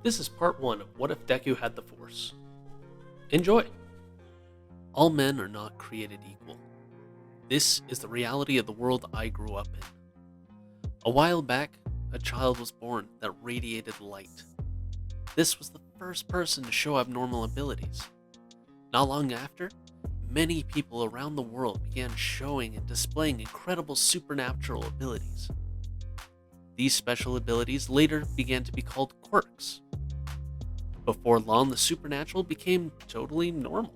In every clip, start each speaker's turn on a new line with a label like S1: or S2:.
S1: This is part 1 of What If Deku Had the Force. Enjoy! All men are not created equal. This is the reality of the world I grew up in. A while back, a child was born that radiated light. This was the first person to show abnormal abilities. Not long after, many people around the world began showing and displaying incredible supernatural abilities. These special abilities later began to be called quirks. Before long, the supernatural became totally normal.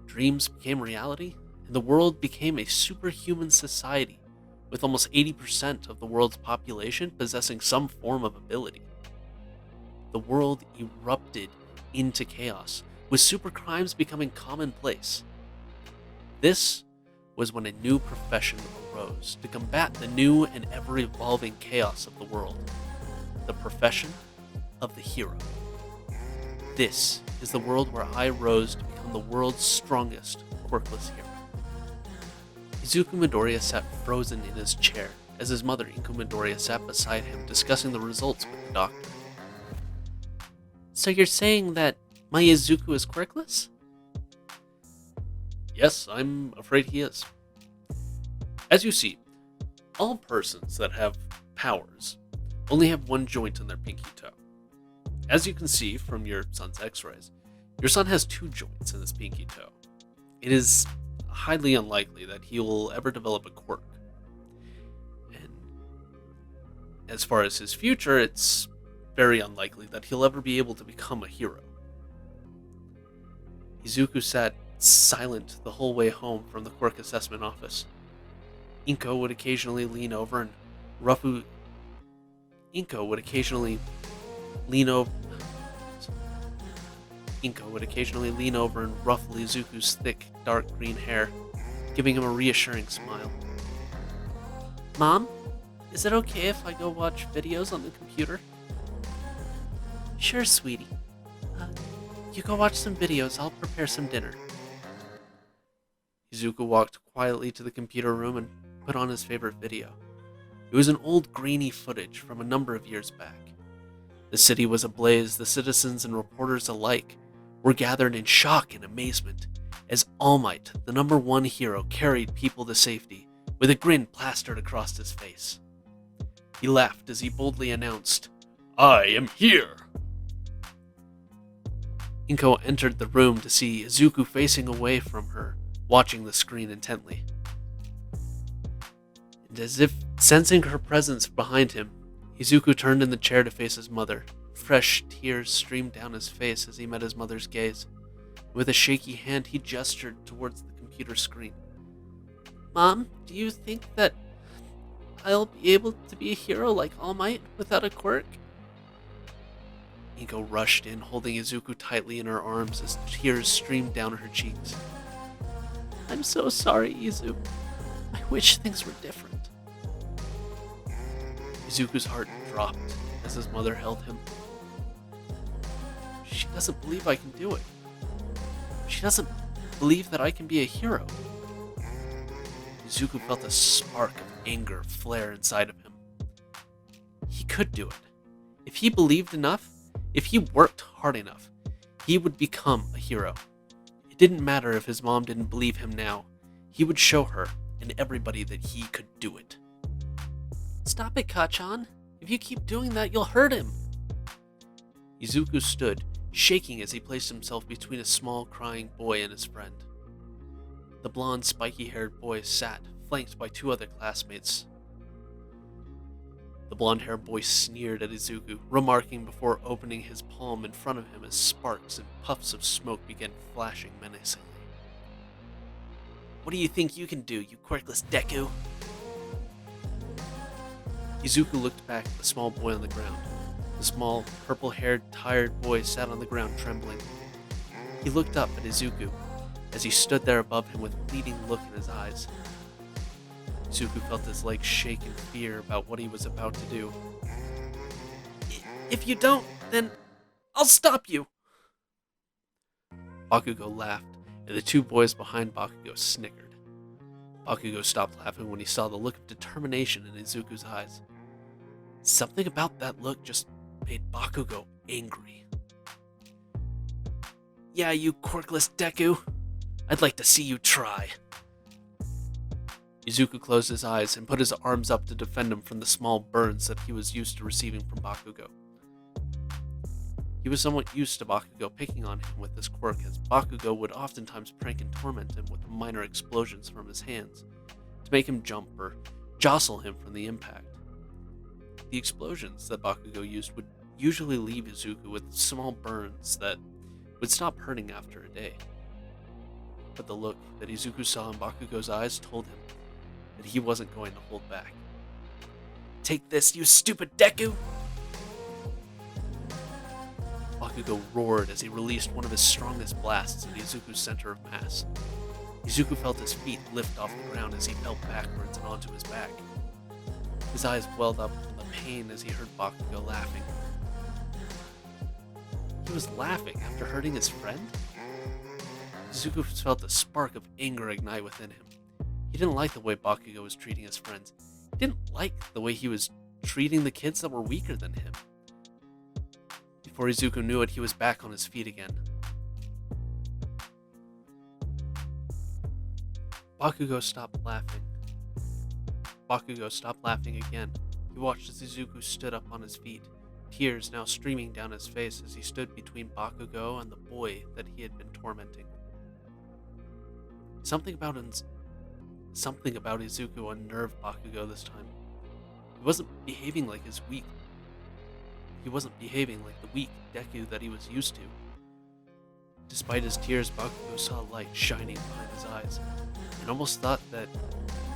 S1: Dreams became reality, and the world became a superhuman society, with almost 80% of the world's population possessing some form of ability. The world erupted into chaos, with super crimes becoming commonplace. This was when a new profession arose to combat the new and ever-evolving chaos of the world: the profession of the hero. This is the world where I rose to become the world's strongest, quirkless hero. Izuku Midoriya sat frozen in his chair as his mother Izuku Midoriya sat beside him discussing the results with the doctor. So you're saying that my Izuku is quirkless? Yes, I'm afraid he is. As you see, all persons that have powers only have one joint in their pinky toe. As you can see from your son's x-rays, your son has two joints in his pinky toe. It is highly unlikely that he will ever develop a quirk. And as far as his future, it's very unlikely that he'll ever be able to become a hero. Izuku sat silent the whole way home from the quirk assessment office. Inko would occasionally lean over and roughly ruffle Izuku's thick, dark green hair, giving him a reassuring smile. Mom, is it okay if I go watch videos on the computer? Sure, sweetie. You go watch some videos, I'll prepare some dinner. Izuku walked quietly to the computer room and put on his favorite video. It was an old grainy footage from a number of years back. The city was ablaze. The citizens and reporters alike were gathered in shock and amazement as All Might, the number one hero, carried people to safety with a grin plastered across his face. He laughed as he boldly announced, "I am here!" Inko entered the room to see Izuku facing away from her, watching the screen intently. And as if sensing her presence behind him, Izuku turned in the chair to face his mother. Fresh tears streamed down his face as he met his mother's gaze. With a shaky hand, he gestured towards the computer screen. Mom, do you think that I'll be able to be a hero like All Might without a quirk? Inko rushed in, holding Izuku tightly in her arms as tears streamed down her cheeks. I'm so sorry, Izuku. I wish things were different. Izuku's heart dropped as his mother held him. She doesn't believe I can do it. She doesn't believe that I can be a hero. Izuku felt a spark of anger flare inside of him. He could do it. If he believed enough, if he worked hard enough, he would become a hero. It didn't matter if his mom didn't believe him now. He would show her and everybody that he could do it. Stop it, Kachan. If you keep doing that, you'll hurt him. Izuku stood, shaking as he placed himself between a small, crying boy and his friend. The blonde, spiky-haired boy sat, flanked by two other classmates. The blonde-haired boy sneered at Izuku, remarking before opening his palm in front of him as sparks and puffs of smoke began flashing menacingly. What do you think you can do, you quirkless Deku? Izuku looked back at the small boy on the ground. The small, purple-haired, tired boy sat on the ground trembling. He looked up at Izuku as he stood there above him with a pleading look in his eyes. Izuku felt his legs shake in fear about what he was about to do. If you don't, then I'll stop you! Bakugo laughed, and the two boys behind Bakugo snickered. Bakugo stopped laughing when he saw the look of determination in Izuku's eyes. Something about that look just made Bakugo angry. "Yeah, you quirkless Deku. I'd like to see you try." Izuku closed his eyes and put his arms up to defend him from the small burns that he was used to receiving from Bakugo. He was somewhat used to Bakugo picking on him with this quirk, as Bakugo would oftentimes prank and torment him with minor explosions from his hands to make him jump or jostle him from the impact. The explosions that Bakugo used would usually leave Izuku with small burns that would stop hurting after a day. But the look that Izuku saw in Bakugo's eyes told him that he wasn't going to hold back. "Take this, you stupid Deku!" Bakugo roared as he released one of his strongest blasts at Izuku's center of mass. Izuku felt his feet lift off the ground as he fell backwards and onto his back. His eyes welled up from the pain as he heard Bakugo laughing. He was laughing after hurting his friend? Izuku felt a spark of anger ignite within him. He didn't like the way Bakugo was treating his friends. He didn't like the way he was treating the kids that were weaker than him. Before Izuku knew it, he was back on his feet again. Bakugo stopped laughing. Bakugo stopped laughing again. He watched as Izuku stood up on his feet, tears now streaming down his face as he stood between Bakugo and the boy that he had been tormenting. Something about Izuku unnerved Bakugo this time. He wasn't behaving like the weak Deku that he was used to. Despite his tears, Bakugo saw light shining behind his eyes, and almost thought that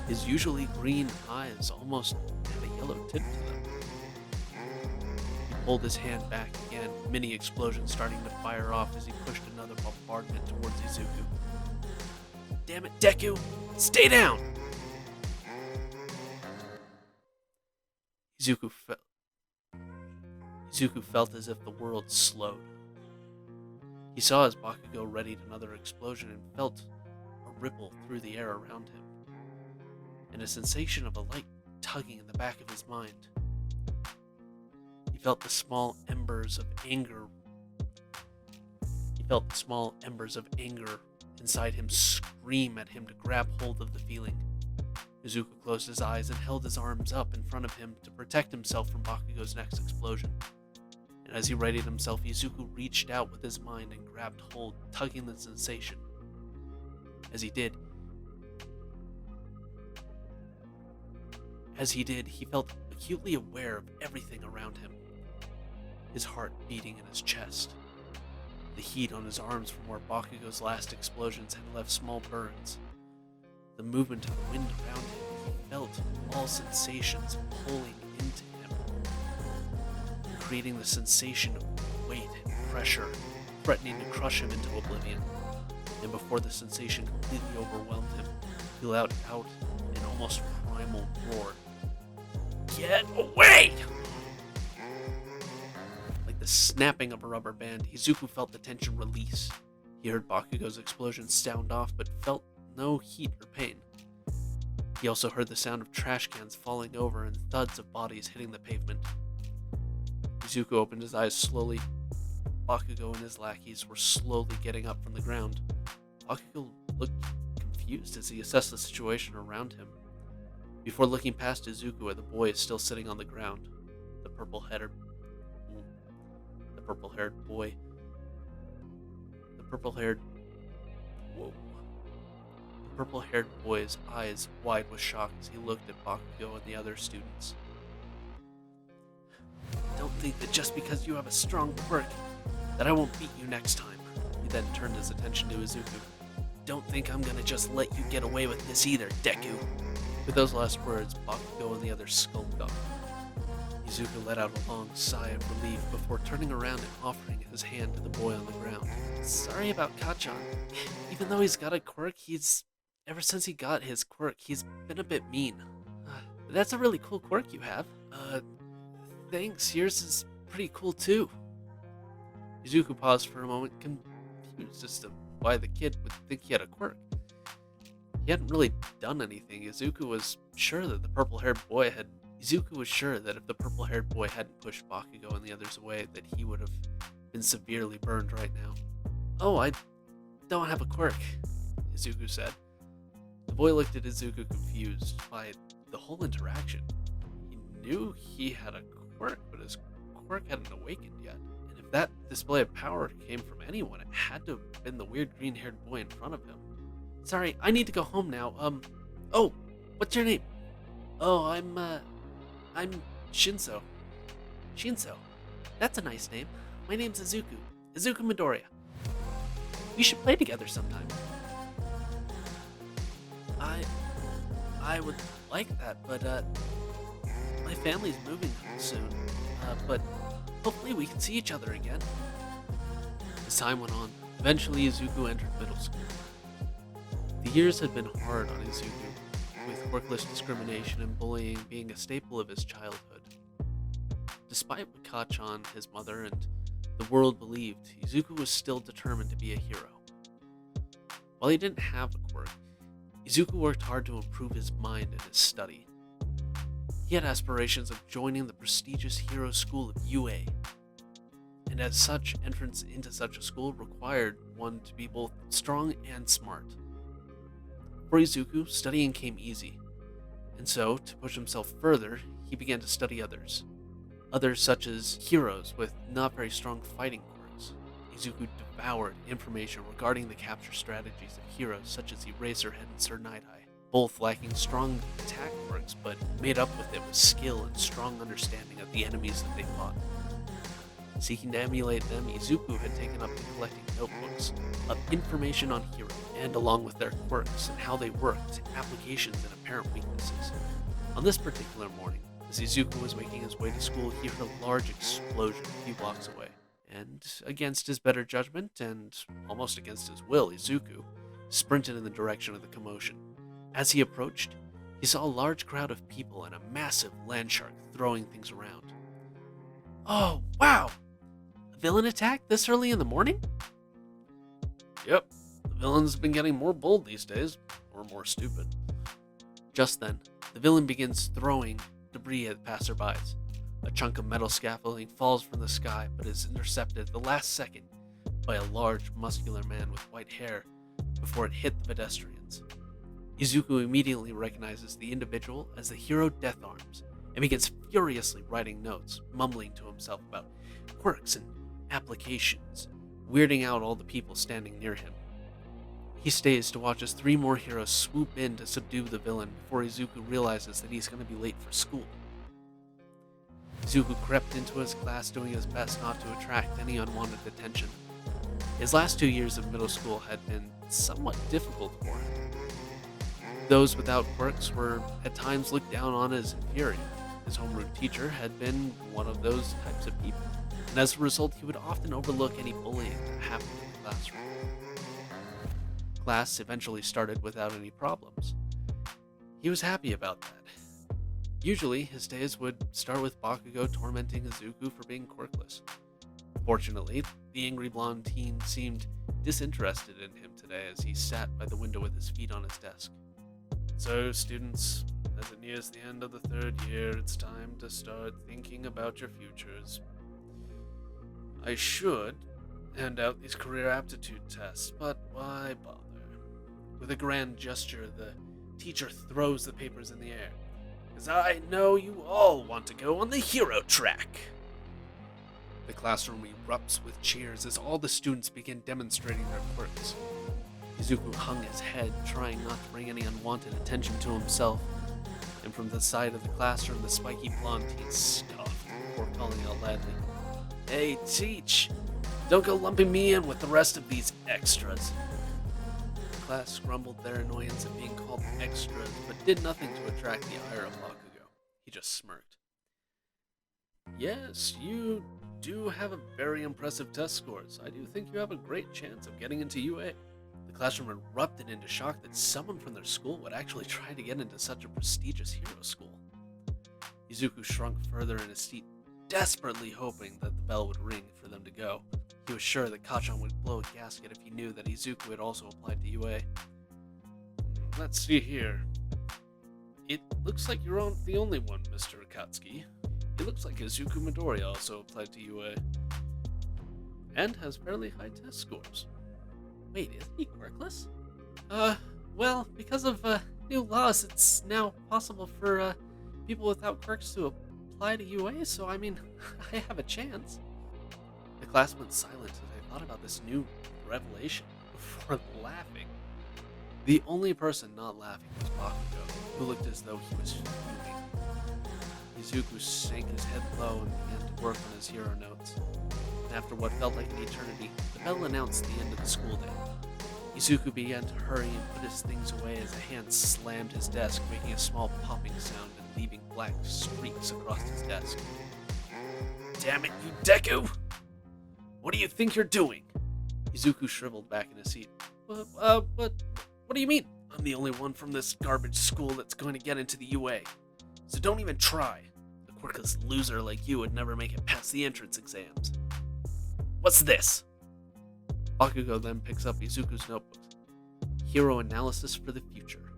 S1: his usually green eyes almost had a yellow tint to them. He pulled his hand back again, mini explosions starting to fire off as he pushed another bombardment towards Izuku. "Damn it, Deku! Stay down!" Izuku felt as if the world slowed. He saw as Bakugo readied another explosion and felt a ripple through the air around him, and a sensation of a light tugging in the back of his mind. He felt the small embers of anger inside him scream at him to grab hold of the feeling. Izuku closed his eyes and held his arms up in front of him to protect himself from Bakugo's next explosion. And as he readied himself, Izuku reached out with his mind and grabbed hold, tugging the sensation. As he did, he felt acutely aware of everything around him. His heart beating in his chest. The heat on his arms from where Bakugo's last explosions had left small burns. The movement of the wind around him, he felt all sensations pulling into him, creating the sensation of weight and pressure, threatening to crush him into oblivion. And before the sensation completely overwhelmed him, he let out an almost primal roar. "Get away!" Like the snapping of a rubber band, Izuku felt the tension release. He heard Bakugo's explosion sound off, but felt no heat or pain. He also heard the sound of trash cans falling over and thuds of bodies hitting the pavement. Izuku opened his eyes slowly. Bakugo and his lackeys were slowly getting up from the ground. Bakugo looked confused as he assessed the situation around him, before looking past Izuku at the boy still sitting on the ground. The purple-haired boy. The purple-haired boy's eyes wide with shock as he looked at Bakugo and the other students. "Don't think that just because you have a strong quirk, that I won't beat you next time." He then turned his attention to Izuku. "Don't think I'm gonna just let you get away with this either, Deku." With those last words, Bakugo and the others skulked off. Izuku let out a long sigh of relief before turning around and offering his hand to the boy on the ground. "Sorry about Kachan. Even though he's got a quirk, ever since he got his quirk, he's been a bit mean. That's a really cool quirk you have. Thanks, yours is pretty cool too." Izuku paused for a moment, confused as to why the kid would think he had a quirk. He hadn't really done anything. Izuku was sure that the purple-haired boy had Izuku was sure that if the purple-haired boy hadn't pushed Bakugo and the others away, that he would have been severely burned right now. "Oh, I don't have a quirk," Izuku said. The boy looked at Izuku confused by the whole interaction. He knew he had a quirk, but his quirk hadn't awakened yet. And if that display of power came from anyone, it had to have been the weird green-haired boy in front of him. "Sorry, I need to go home now. Oh, what's your name?" "Oh, I'm Shinso." "Shinso? That's a nice name. My name's Izuku. Izuku Midoriya. We should play together sometime." I would like that, but, my family's moving soon. But hopefully we can see each other again. As time went on, eventually Izuku entered middle school. The years had been hard on Izuku, with quirkless discrimination and bullying being a staple of his childhood. Despite what Kachan, his mother, and the world believed, Izuku was still determined to be a hero. While he didn't have a quirk, Izuku worked hard to improve his mind and his study. He had aspirations of joining the prestigious hero school of UA, and as such, entrance into such a school required one to be both strong and smart. For Izuku, studying came easy, and so, to push himself further, he began to study others. Others such as heroes with not very strong fighting quirks. Izuku devoured information regarding the capture strategies of heroes such as Eraserhead and Sir Night-Eye, both lacking strong attack quirks but made up with it with skill and strong understanding of the enemies that they fought. Seeking to emulate them, Izuku had taken up to collecting notebooks of information on heroes, and along with their quirks and how they worked, applications and apparent weaknesses. On this particular morning, as Izuku was making his way to school, he heard a large explosion a few blocks away. And, against his better judgment, and almost against his will, Izuku sprinted in the direction of the commotion. As he approached, he saw a large crowd of people and a massive land shark throwing things around. "Oh, wow! A villain attack this early in the morning?" "Yep, the villain's been getting more bold these days, or more stupid." Just then, the villain begins throwing debris at passerbys. A chunk of metal scaffolding falls from the sky, but is intercepted at the last second by a large, muscular man with white hair before it hit the pedestrians. Izuku immediately recognizes the individual as the hero Death Arms and begins furiously writing notes, mumbling to himself about quirks and applications, weirding out all the people standing near him. He stays to watch as 3 more heroes swoop in to subdue the villain before Izuku realizes that he's going to be late for school. Izuku crept into his class, doing his best not to attract any unwanted attention. His last 2 years of middle school had been somewhat difficult for him. Those without quirks were at times looked down on as inferior. His homeroom teacher had been one of those types of people, and as a result, he would often overlook any bullying that happened in the classroom. Class eventually started without any problems. He was happy about that. Usually, his days would start with Bakugo tormenting Izuku for being quirkless. Fortunately, the angry blonde teen seemed disinterested in him today as he sat by the window with his feet on his desk. "So, students, as it nears the end of the 3rd year, it's time to start thinking about your futures. I should hand out these career aptitude tests, but why bother?" With a grand gesture, the teacher throws the papers in the air. "Because I know you all want to go on the hero track." The classroom erupts with cheers as all the students begin demonstrating their quirks. Izuku hung his head, trying not to bring any unwanted attention to himself, and from the side of the classroom, the spiky blonde teen scoffed before calling out loudly, "Hey, teach! Don't go lumping me in with the rest of these extras." The class grumbled their annoyance at being called extras, but did nothing to attract the ire of Bakugo. He just smirked. "Yes, you do have a very impressive test scores. I do think you have a great chance of getting into UA." The classroom erupted into shock that someone from their school would actually try to get into such a prestigious hero school. Izuku shrunk further in his seat, desperately hoping that the bell would ring for them to go. He was sure that Kachan would blow a gasket if he knew that Izuku had also applied to UA. "Let's see here. It looks like you're the only one, Mr. Akatsuki. It looks like Izuku Midoriya also applied to UA. And has fairly high test scores. Wait, isn't he quirkless? Well, because of new laws, it's now possible for people without quirks to apply to UA, so I mean, I have a chance. The class went silent as I thought about this new revelation before laughing. The only person not laughing was Bakugo, who looked as though he was fuming. Izuku sank his head low and began to work on his hero notes. And after what felt like an eternity, the bell announced the end of the school day. Izuku began to hurry and put his things away as a hand slammed his desk, making a small popping sound and leaving black streaks across his desk. Damn it, you Deku! What do you think you're doing? Izuku shriveled back in his seat. What do you mean? I'm the only one from this garbage school that's going to get into the UA. So don't even try. A quirkless loser like you would never make it past the entrance exams. What's this? Bakugo then picks up Izuku's notebook. Hero analysis for the future.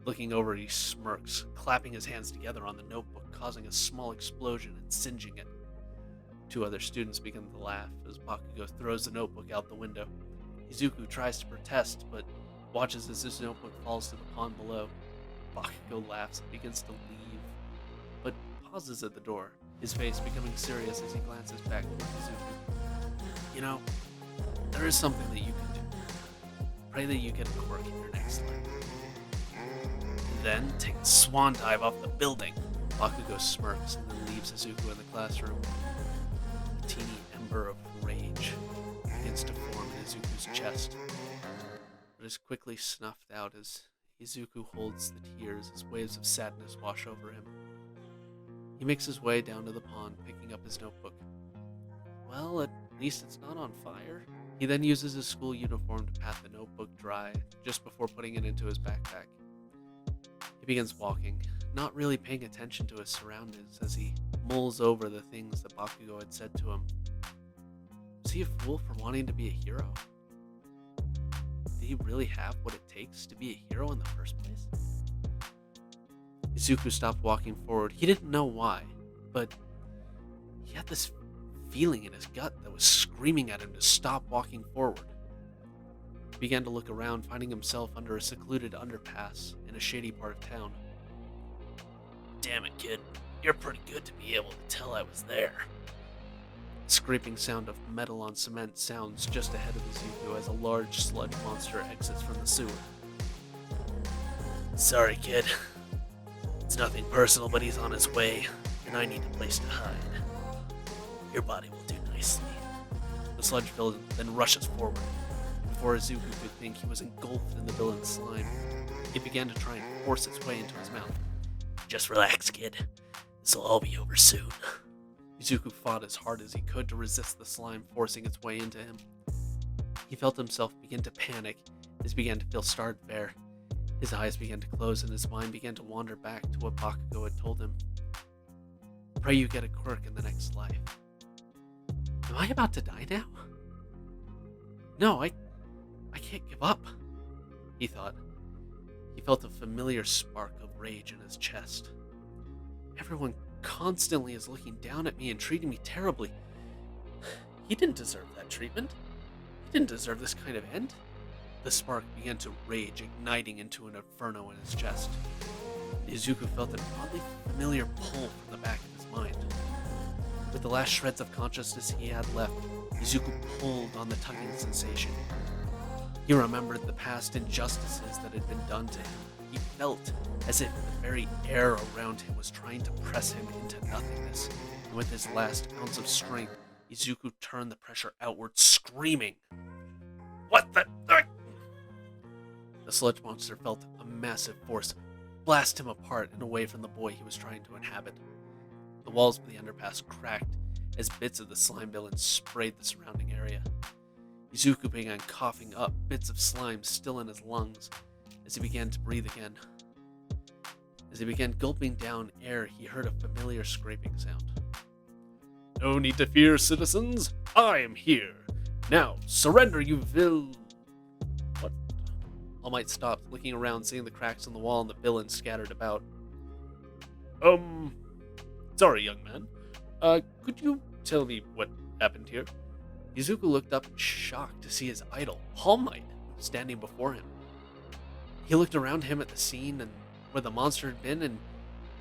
S1: Looking over, he smirks, clapping his hands together on the notebook, causing a small explosion and singeing it. Two other students begin to laugh as Bakugo throws the notebook out the window. Izuku tries to protest, but watches as his notebook falls to the pond below. Bakugo laughs and begins to leave, but pauses at the door, his face becoming serious as he glances back toward Izuku. You know, there is something that you can do. Pray that you get a quirk in your next life. And then take a swan dive off the building. Bakugo smirks and then leaves Izuku in the classroom. A teeny ember of rage begins to form in Izuku's chest, but is quickly snuffed out as Izuku holds the tears as waves of sadness wash over him. He makes his way down to the pond, picking up his notebook. Well, at least it's not on fire. He then uses his school uniform to pat the notebook dry, just before putting it into his backpack. He begins walking, not really paying attention to his surroundings as he mulls over the things that Bakugo had said to him. Was he a fool for wanting to be a hero? Did he really have what it takes to be a hero in the first place? Izuku stopped walking forward. He didn't know why, but he had this feeling in his gut that was screaming at him to stop walking forward. He began to look around, finding himself under a secluded underpass in a shady part of town. Damn it, kid. You're pretty good to be able to tell I was there. The scraping sound of metal on cement sounds just ahead of Izuku as a large sludge monster exits from the sewer. Sorry, kid. It's nothing personal, but he's on his way, and I need a place to hide. Your body will do nicely. The sludge villain then rushes forward. Before Izuku could think he was engulfed in the villain's slime, it began to try and force its way into his mouth. Just relax, kid. This'll all be over soon. Izuku fought as hard as he could to resist the slime forcing its way into him. He felt himself begin to panic as he began to feel starved bare. His eyes began to close and his mind began to wander back to what Bakugo had told him. Pray you get a quirk in the next life. Am I about to die now? No, I can't give up, he thought. He felt a familiar spark of rage in his chest. Everyone constantly is looking down at me and treating me terribly. He didn't deserve that treatment. He didn't deserve this kind of end. The spark began to rage, igniting into an inferno in his chest. Izuku felt an oddly familiar pull from the back of his mind. With the last shreds of consciousness he had left, Izuku pulled on the tugging sensation. He remembered the past injustices that had been done to him. He felt as if the very air around him was trying to press him into nothingness. And with his last ounce of strength, Izuku turned the pressure outward, screaming. What the... The sludge monster felt a massive force blast him apart and away from the boy he was trying to inhabit. The walls of the underpass cracked as bits of the slime villain sprayed the surrounding area. Izuku began coughing up bits of slime still in his lungs as he began to breathe again. As he began gulping down air, he heard a familiar scraping sound. No need to fear, citizens. I am here. Now, surrender, you What? A All Might stopped, looking around, seeing the cracks in the wall and the villain scattered about. Sorry, young man. Could you tell me what happened here? Izuku looked up in shock to see his idol, All Might, standing before him. He looked around him at the scene and where the monster had been and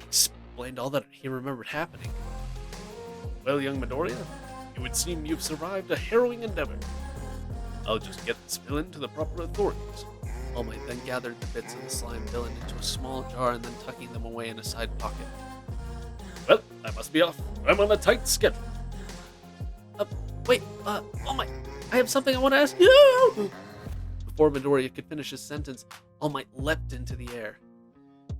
S1: explained all that he remembered happening. Well, young Midoriya, it would seem you've survived a harrowing endeavor. I'll just get this villain to the proper authorities. All Might then gathered the bits of the slime villain into a small jar and then tucking them away in a side pocket. Well, I must be off. I'm on a tight schedule. Wait, All Might, I have something I want to ask you! Before Midoriya could finish his sentence, All Might leapt into the air.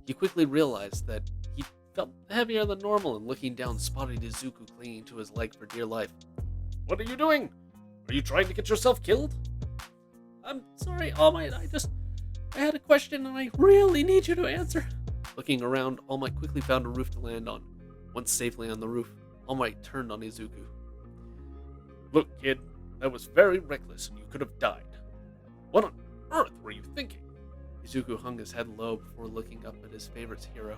S1: He quickly realized that he felt heavier than normal and looking down spotted Izuku clinging to his leg for dear life. What are you doing? Are you trying to get yourself killed? I'm sorry, All Might, I had a question and I really need you to answer. Looking around, All Might quickly found a roof to land on. Once safely on the roof, All Might turned on Izuku. Look, kid, that was very reckless and you could have died. What on earth were you thinking? Izuku hung his head low before looking up at his favorite hero.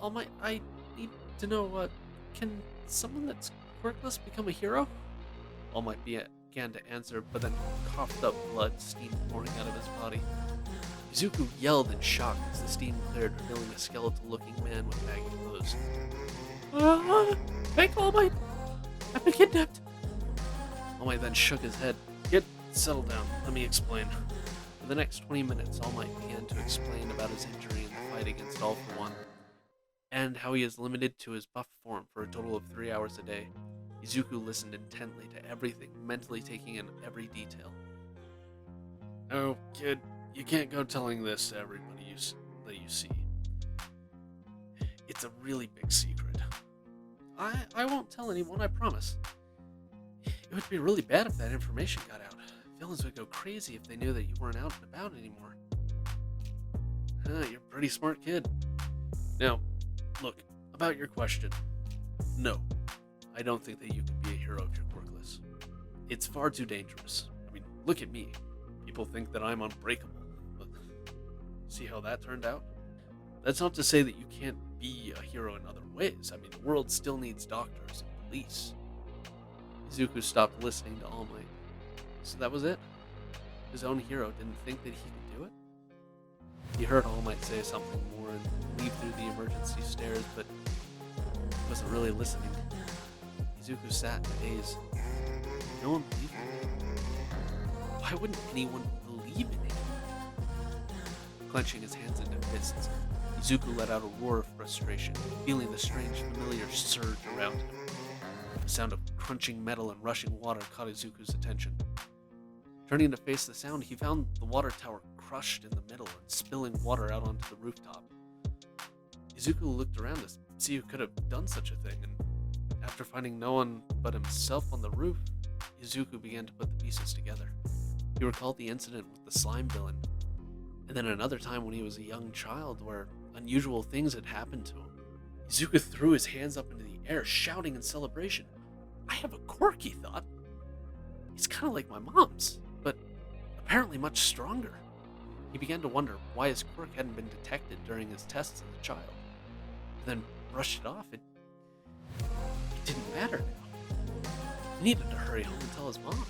S1: All Might, I need to know, can someone that's quirkless become a hero? All Might began to answer, but then coughed up blood, steam pouring out of his body. Izuku yelled in shock as the steam cleared, revealing a skeletal-looking man with baggy clothes. Thank All Might! I've been kidnapped! All Might then shook his head. Kid, settle down. Let me explain. For the next 20 minutes, All Might began to explain about his injury in the fight against All For One, and how he is limited to his buff form for a total of 3 hours a day. Izuku listened intently to everything, mentally taking in every detail. Oh, kid, you can't go telling this to everybody that you see. It's a really big secret. I won't tell anyone, I promise. It would be really bad if that information got out. Villains would go crazy if they knew that you weren't out and about anymore. You're a pretty smart kid. Now, look, about your question. No, I don't think that you can be a hero if you're quirkless. It's far too dangerous. I mean, look at me. People think that I'm unbreakable, but see how that turned out? That's not to say that you can't be a hero in other ways. I mean, the world still needs doctors and police. Izuku stopped listening to All Might. So that was it? His own hero didn't think that he could do it? He heard All Might say something more and leave through the emergency stairs, but he wasn't really listening. Izuku sat in a daze. No one believed in him. Why wouldn't anyone believe in him? Clenching his hands into fists, Izuku let out a roar of frustration, feeling the strange familiar surge around him. The sound of crunching metal and rushing water caught Izuku's attention. Turning to face the sound, he found the water tower crushed in the middle and spilling water out onto the rooftop. Izuku looked around to see who could have done such a thing, and after finding no one but himself on the roof, Izuku began to put the pieces together. He recalled the incident with the slime villain, and then another time when he was a young child where unusual things had happened to him. Izuku threw his hands up into the air, shouting in celebration. I have a quirk, he thought. He's kind of like my mom's, but apparently much stronger. He began to wonder why his quirk hadn't been detected during his tests as a child, then brushed it off. It didn't matter now. He needed to hurry home and tell his mom.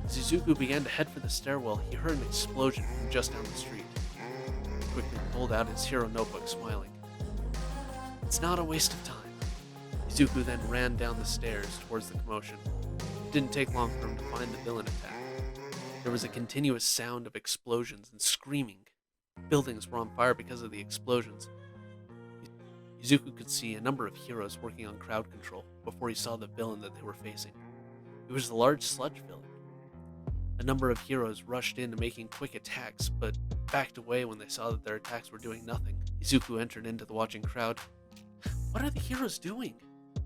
S1: As Izuku began to head for the stairwell, he heard an explosion from just down the street. He quickly pulled out his hero notebook, smiling. It's not a waste of time. Izuku then ran down the stairs towards the commotion. It didn't take long for him to find the villain attack. There was a continuous sound of explosions and screaming. Buildings were on fire because of the explosions. Izuku could see a number of heroes working on crowd control before he saw the villain that they were facing. It was the large sludge villain. A number of heroes rushed in, making quick attacks, but backed away when they saw that their attacks were doing nothing. Izuku entered into the watching crowd. What are the heroes doing?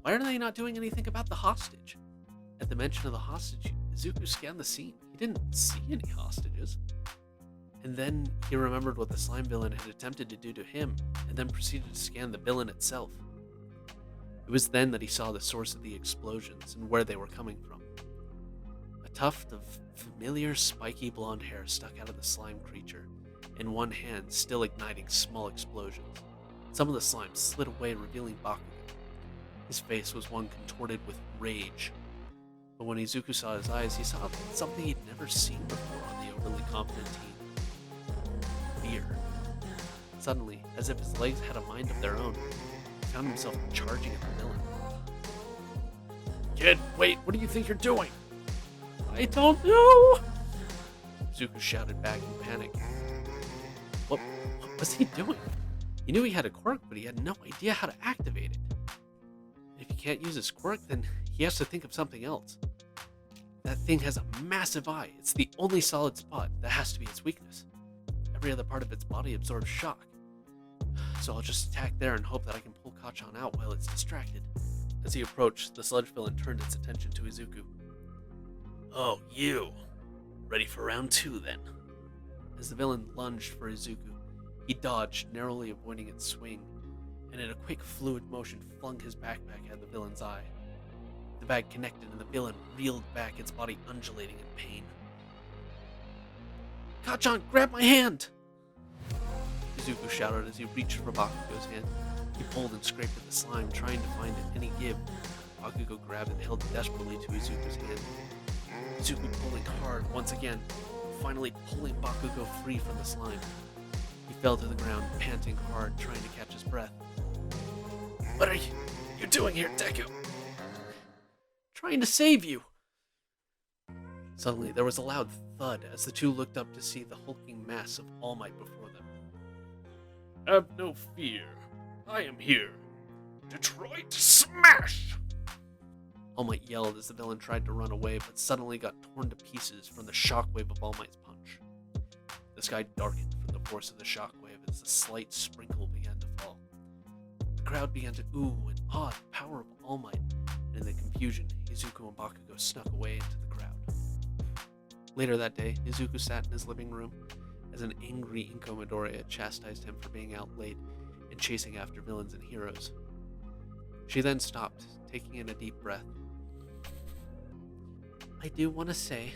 S1: Why are they not doing anything about the hostage? At the mention of the hostage, Izuku scanned the scene. He didn't see any hostages. And then he remembered what the slime villain had attempted to do to him, and then proceeded to scan the villain itself. It was then that he saw the source of the explosions and where they were coming from. A tuft of familiar spiky blonde hair stuck out of the slime creature, in one hand still igniting small explosions. Some of the slime slid away, revealing Bakugo. His face was one contorted with rage. But when Izuku saw his eyes, he saw something he'd never seen before on the overly confident teen. Fear. Suddenly, as if his legs had a mind of their own, he found himself charging at the villain. "Kid, wait, what do you think you're doing?" "I don't know," Izuku shouted back in panic. What was he doing? He knew he had a quirk, but he had no idea how to activate it. If he can't use his quirk, then he has to think of something else. That thing has a massive eye. It's the only solid spot. That has to be its weakness. Every other part of its body absorbs shock. So I'll just attack there and hope that I can pull Kacchan out while it's distracted. As he approached, the sludge villain turned its attention to Izuku. "Oh, you. Ready for round 2 then." As the villain lunged for Izuku, he dodged, narrowly avoiding its swing, and in a quick, fluid motion flung his backpack at the villain's eye. The bag connected, and the villain reeled back, its body undulating in pain. "Kacchan, grab my hand!" Izuku shouted as he reached for Bakugo's hand. He pulled and scraped at the slime, trying to find any give. Bakugo grabbed and held desperately to Izuku's hand. Izuku pulling hard once again, finally pulling Bakugo free from the slime. He fell to the ground, panting hard, trying to catch his breath. "What are you doing here, Deku?" "Trying to save you." Suddenly, there was a loud thud as the two looked up to see the hulking mass of All Might before them. "Have no fear. I am here. Detroit, smash!" All Might yelled as the villain tried to run away, but suddenly got torn to pieces from the shockwave of All Might's punch. The sky darkened from the force of the shockwave as a slight sprinkle began to fall. The crowd began to ooh in awe at the power of All Might, and in the confusion, Izuku and Bakugo snuck away into the crowd. Later that day, Izuku sat in his living room as an angry Izuku Midoriya chastised him for being out late and chasing after villains and heroes. She then stopped, taking in a deep breath. "I do want to say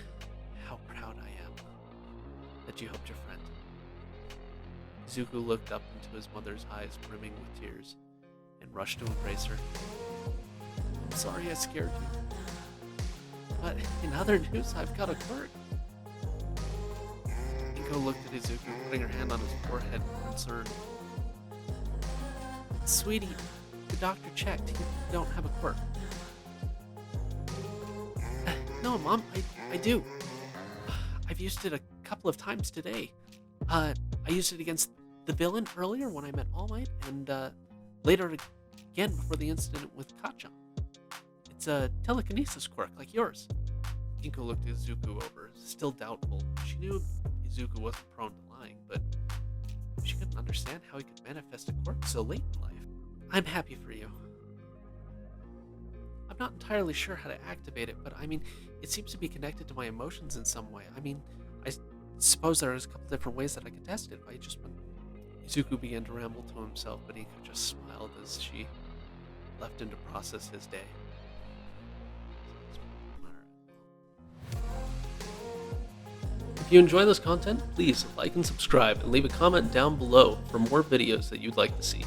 S1: how proud I am that you helped your friend." Izuku looked up into his mother's eyes brimming with tears and rushed to embrace her. "I'm sorry I scared you. But in other news, I've got a quirk." Inko looked at Izuku, putting her hand on his forehead in concern. "Sweetie, the doctor checked. You don't have a quirk." "No, Mom, I do. I've used it a couple of times today. I used it against the villain earlier when I met All Might, and later again before the incident with Kacchan. It's a telekinesis quirk like yours." Inko looked Izuku over, still doubtful. She knew Izuku wasn't prone to lying, but she couldn't understand how he could manifest a quirk so late in life. "I'm happy for you. I'm not entirely sure how to activate it, but it seems to be connected to my emotions in some way. I suppose there's a couple different ways that I could test it. Izuku began to ramble to himself, but Inko just smiled as she left him to process his day. If you enjoy this content, please like and subscribe and leave a comment down below for more videos that you'd like to see.